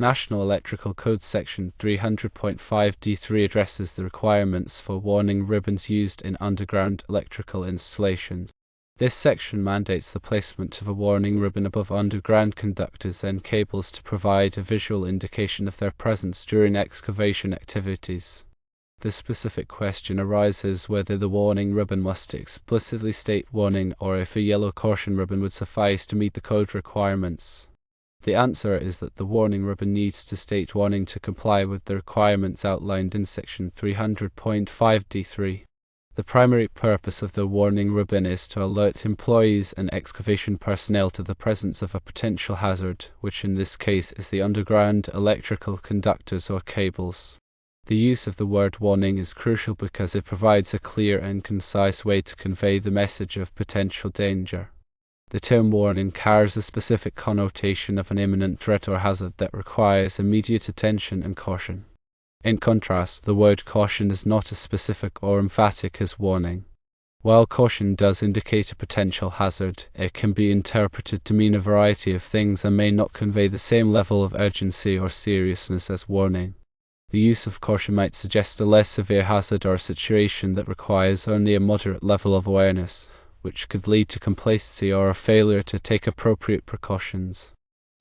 National Electrical Code Section 300.5D3 addresses the requirements for warning ribbons used in underground electrical installations. This section mandates the placement of a warning ribbon above underground conductors and cables to provide a visual indication of their presence during excavation activities. The specific question arises whether the warning ribbon must explicitly state warning or if a yellow caution ribbon would suffice to meet the code requirements. The answer is that the warning ribbon needs to state warning to comply with the requirements outlined in Section 300.5D3. The primary purpose of the warning ribbon is to alert employees and excavation personnel to the presence of a potential hazard, which in this case is the underground electrical conductors or cables. The use of the word warning is crucial because it provides a clear and concise way to convey the message of potential danger. The term warning carries a specific connotation of an imminent threat or hazard that requires immediate attention and caution. In contrast, the word caution is not as specific or emphatic as warning. While caution does indicate a potential hazard, it can be interpreted to mean a variety of things and may not convey the same level of urgency or seriousness as warning. The use of caution might suggest a less severe hazard or a situation that requires only a moderate level of awareness, which could lead to complacency or a failure to take appropriate precautions.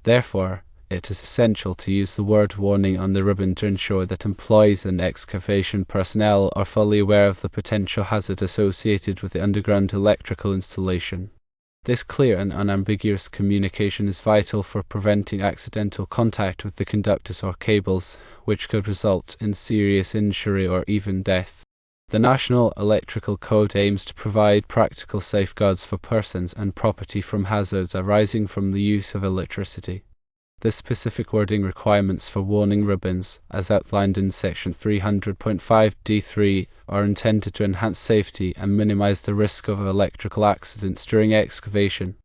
Therefore, it is essential to use the word warning on the ribbon to ensure that employees and excavation personnel are fully aware of the potential hazard associated with the underground electrical installation. This clear and unambiguous communication is vital for preventing accidental contact with the conductors or cables, which could result in serious injury or even death. The National Electrical Code aims to provide practical safeguards for persons and property from hazards arising from the use of electricity. The specific wording requirements for warning ribbons, as outlined in Section 300.5D3, are intended to enhance safety and minimize the risk of electrical accidents during excavation.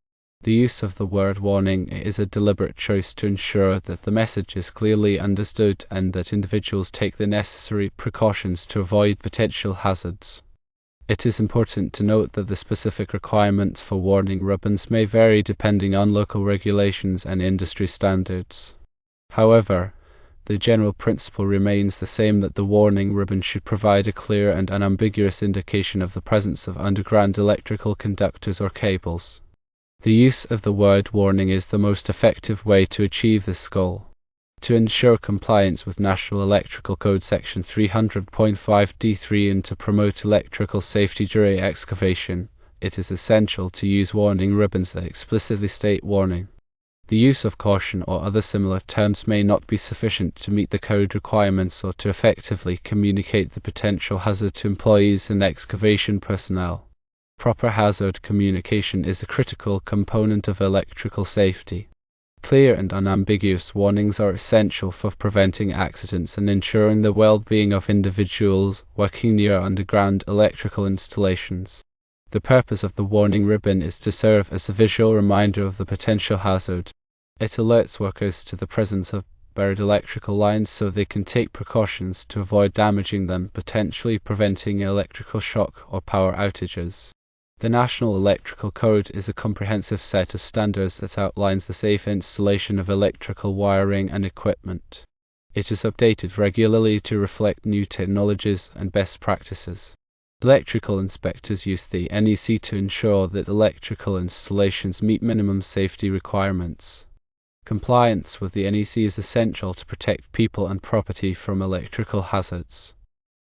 The use of the word warning is a deliberate choice to ensure that the message is clearly understood and that individuals take the necessary precautions to avoid potential hazards. It is important to note that the specific requirements for warning ribbons may vary depending on local regulations and industry standards. However, the general principle remains the same, that the warning ribbon should provide a clear and unambiguous indication of the presence of underground electrical conductors or cables. The use of the word warning is the most effective way to achieve this goal. To ensure compliance with National Electrical Code Section 300.5D3 and to promote electrical safety during excavation, it is essential to use warning ribbons that explicitly state warning. The use of caution or other similar terms may not be sufficient to meet the code requirements or to effectively communicate the potential hazard to employees and excavation personnel. Proper hazard communication is a critical component of electrical safety. Clear and unambiguous warnings are essential for preventing accidents and ensuring the well-being of individuals working near underground electrical installations. The purpose of the warning ribbon is to serve as a visual reminder of the potential hazard. It alerts workers to the presence of buried electrical lines so they can take precautions to avoid damaging them, potentially preventing electrical shock or power outages. The National Electrical Code is a comprehensive set of standards that outlines the safe installation of electrical wiring and equipment. It is updated regularly to reflect new technologies and best practices. Electrical inspectors use the NEC to ensure that electrical installations meet minimum safety requirements. Compliance with the NEC is essential to protect people and property from electrical hazards.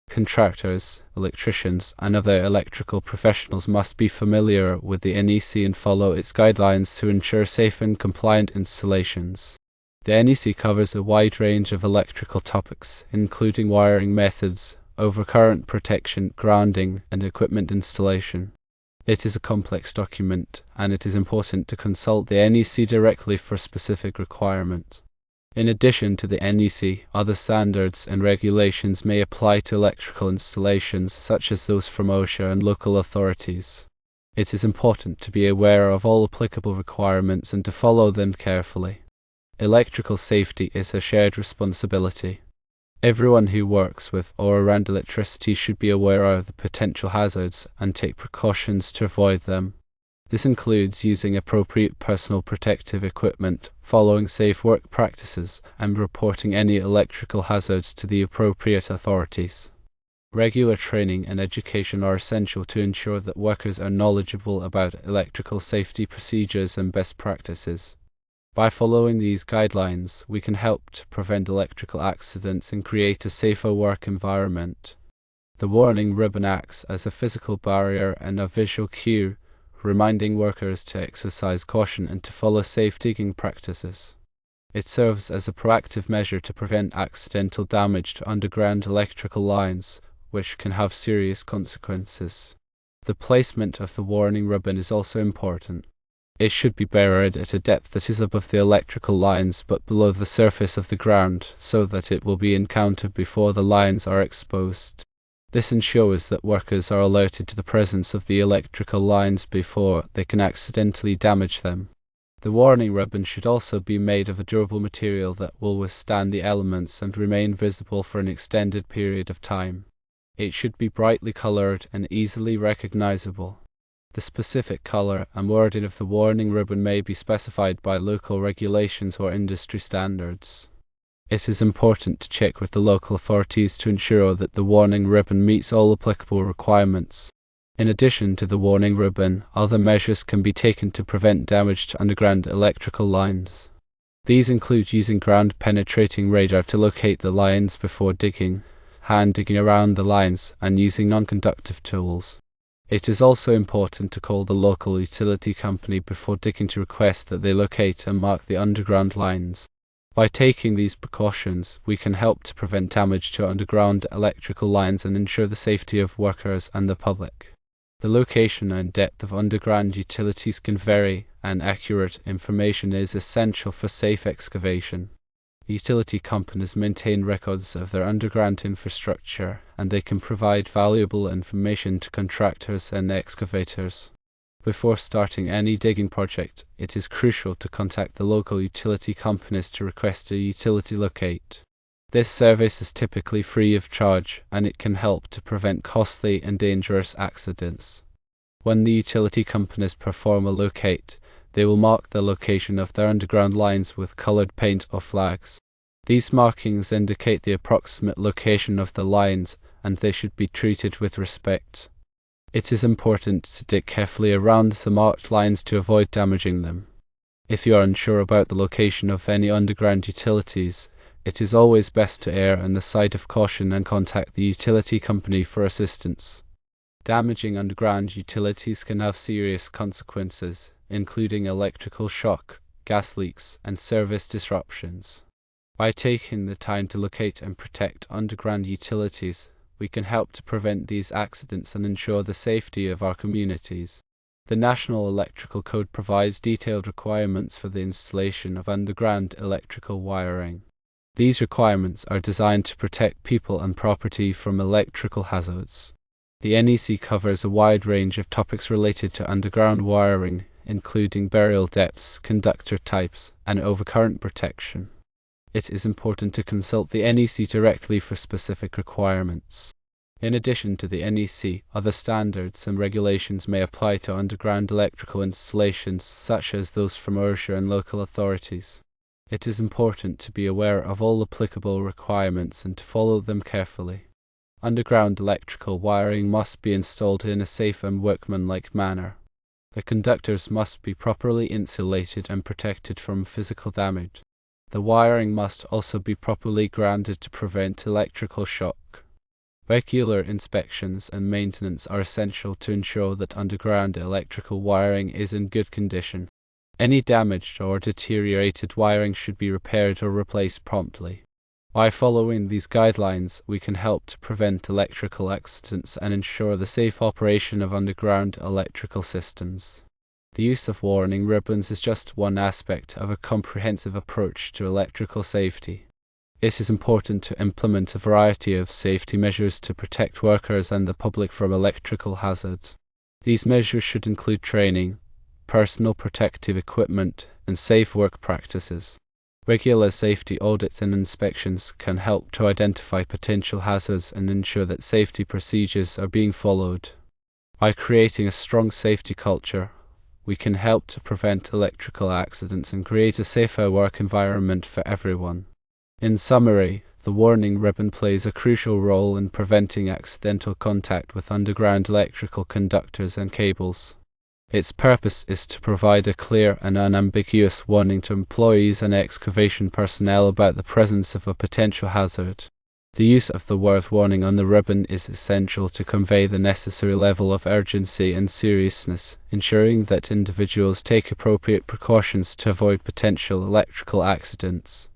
Contractors, electricians, and other electrical professionals must be familiar with the NEC and follow its guidelines to ensure safe and compliant installations. The NEC covers a wide range of electrical topics, including wiring methods, overcurrent protection, grounding, and equipment installation. It is a complex document, and it is important to consult the NEC directly for specific requirements. In addition to the NEC, other standards and regulations may apply to electrical installations, such as those from OSHA and local authorities. It is important to be aware of all applicable requirements and to follow them carefully. Electrical safety is a shared responsibility. Everyone who works with or around electricity should be aware of the potential hazards and take precautions to avoid them. This includes using appropriate personal protective equipment, following safe work practices, and reporting any electrical hazards to the appropriate authorities. Regular training and education are essential to ensure that workers are knowledgeable about electrical safety procedures and best practices. By following these guidelines, we can help to prevent electrical accidents and create a safer work environment. The warning ribbon acts as a physical barrier and a visual cue, reminding workers to exercise caution and to follow safe digging practices. It serves as a proactive measure to prevent accidental damage to underground electrical lines, which can have serious consequences. The placement of the warning ribbon is also important. It should be buried at a depth that is above the electrical lines but below the surface of the ground, so that it will be encountered before the lines are exposed. This ensures that workers are alerted to the presence of the electrical lines before they can accidentally damage them. The warning ribbon should also be made of a durable material that will withstand the elements and remain visible for an extended period of time. It should be brightly colored and easily recognizable. The specific color and wording of the warning ribbon may be specified by local regulations or industry standards. It is important to check with the local authorities to ensure that the warning ribbon meets all applicable requirements. In addition to the warning ribbon, other measures can be taken to prevent damage to underground electrical lines. These include using ground-penetrating radar to locate the lines before digging, hand digging around the lines, and using non-conductive tools. It is also important to call the local utility company before digging to request that they locate and mark the underground lines. By taking these precautions, we can help to prevent damage to underground electrical lines and ensure the safety of workers and the public. The location and depth of underground utilities can vary, and accurate information is essential for safe excavation. Utility companies maintain records of their underground infrastructure, and they can provide valuable information to contractors and excavators. Before starting any digging project, it is crucial to contact the local utility companies to request a utility locate. This service is typically free of charge, and it can help to prevent costly and dangerous accidents. When the utility companies perform a locate, they will mark the location of their underground lines with colored paint or flags. These markings indicate the approximate location of the lines, and they should be treated with respect. It is important to dig carefully around the marked lines to avoid damaging them. If you are unsure about the location of any underground utilities, it is always best to err on the side of caution and contact the utility company for assistance. Damaging underground utilities can have serious consequences, including electrical shock, gas leaks, and service disruptions. By taking the time to locate and protect underground utilities, we can help to prevent these accidents and ensure the safety of our communities. The National Electrical Code provides detailed requirements for the installation of underground electrical wiring. These requirements are designed to protect people and property from electrical hazards. The NEC covers a wide range of topics related to underground wiring, including burial depths, conductor types, and overcurrent protection. It is important to consult the NEC directly for specific requirements. In addition to the NEC, other standards and regulations may apply to underground electrical installations, such as those from ORSA and local authorities. It is important to be aware of all applicable requirements and to follow them carefully. Underground electrical wiring must be installed in a safe and workmanlike manner. The conductors must be properly insulated and protected from physical damage. The wiring must also be properly grounded to prevent electrical shock. Regular inspections and maintenance are essential to ensure that underground electrical wiring is in good condition. Any damaged or deteriorated wiring should be repaired or replaced promptly. By following these guidelines, we can help to prevent electrical accidents and ensure the safe operation of underground electrical systems. The use of warning ribbons is just one aspect of a comprehensive approach to electrical safety. It is important to implement a variety of safety measures to protect workers and the public from electrical hazards. These measures should include training, personal protective equipment, and safe work practices. Regular safety audits and inspections can help to identify potential hazards and ensure that safety procedures are being followed. By creating a strong safety culture, we can help to prevent electrical accidents and create a safer work environment for everyone. In summary, the warning ribbon plays a crucial role in preventing accidental contact with underground electrical conductors and cables. Its purpose is to provide a clear and unambiguous warning to employees and excavation personnel about the presence of a potential hazard. The use of the word warning on the ribbon is essential to convey the necessary level of urgency and seriousness, ensuring that individuals take appropriate precautions to avoid potential electrical accidents.